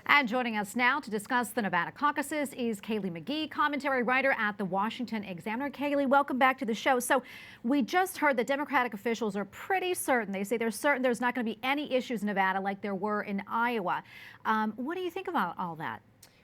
And joining us now to discuss the Nevada caucuses is Kaylee McGhee, commentary writer at the Washington Examiner. Kaylee, welcome back to the show. So we just heard that Democratic officials are pretty certain. They say they're certain there's not going to be any issues in Nevada like there were in Iowa. What do you think about all that?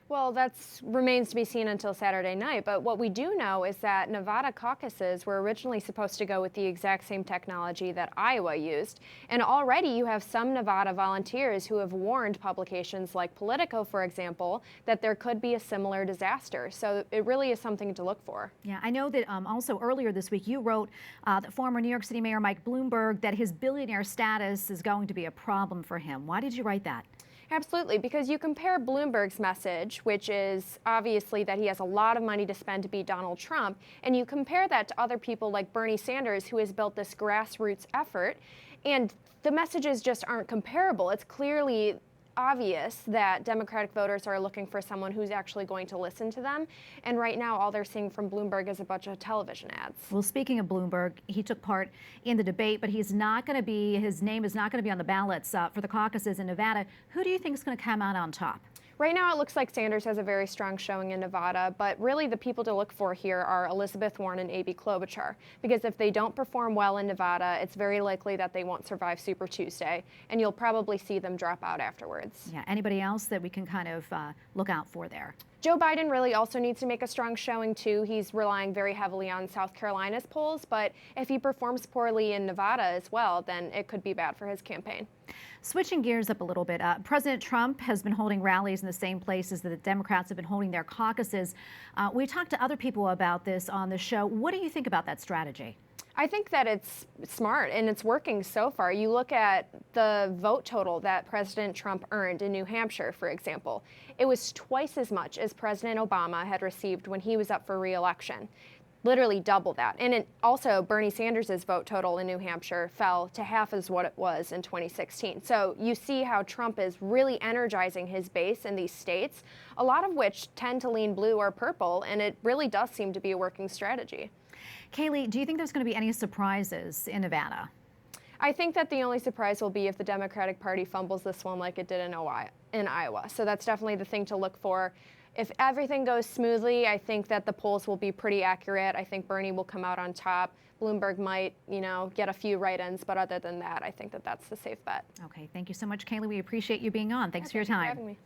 Well, that remains to be seen until Saturday night. But what we do know is that Nevada caucuses were originally supposed to go with the exact same technology that Iowa used. And already you have some Nevada volunteers who have warned publications like Politico, for example, that there could be a similar disaster. So it really is something to look for. Yeah, I know that also earlier this week you wrote that former New York City Mayor Mike Bloomberg that his billionaire status is going to be a problem for him. Why did you write that? Absolutely, because you compare Bloomberg's message, which is obviously that he has a lot of money to spend to beat Donald Trump, and you compare that to other people like Bernie Sanders, who has built this grassroots effort, and the messages just aren't comparable. It's clearly obvious that Democratic voters are looking for someone who's actually going to listen to them. And right now, all they're seeing from Bloomberg is a bunch of television ads. Well, speaking of Bloomberg, he took part in the debate, but his name is not going to be on the ballots for the caucuses in Nevada. Who do you think is going to come out on top? Right now, it looks like Sanders has a very strong showing in Nevada, but really the people to look for here are Elizabeth Warren and Amy Klobuchar, because if they don't perform well in Nevada, it's very likely that they won't survive Super Tuesday, and you'll probably see them drop out afterwards. Yeah, anybody else that we can kind of look out for there? Joe Biden really also needs to make a strong showing, too. He's relying very heavily on South Carolina's polls, but if he performs poorly in Nevada as well, then it could be bad for his campaign. Switching gears up a little bit, President Trump has been holding rallies in the same places that the Democrats have been holding their caucuses. We talked to other people about this on the show. What do you think about that strategy? I think that it's smart and it's working so far. You look at the vote total that President Trump earned in New Hampshire, for example. It was twice as much as President Obama had received when he was up for re-election. Literally double that. And also Bernie Sanders' vote total in New Hampshire fell to half as what it was in 2016. So you see how Trump is really energizing his base in these states, a lot of which tend to lean blue or purple, and it really does seem to be a working strategy. Kaylee, do you think there's going to be any surprises in Nevada? I think that the only surprise will be if the Democratic Party fumbles this one like it did in Iowa. So that's definitely the thing to look for. If everything goes smoothly, I think that the polls will be pretty accurate. I think Bernie will come out on top. Bloomberg might, get a few write-ins, but other than that, I think that that's the safe bet. Okay, thank you so much, Kaylee. We appreciate you being on. Thanks for your time. Thanks for having me.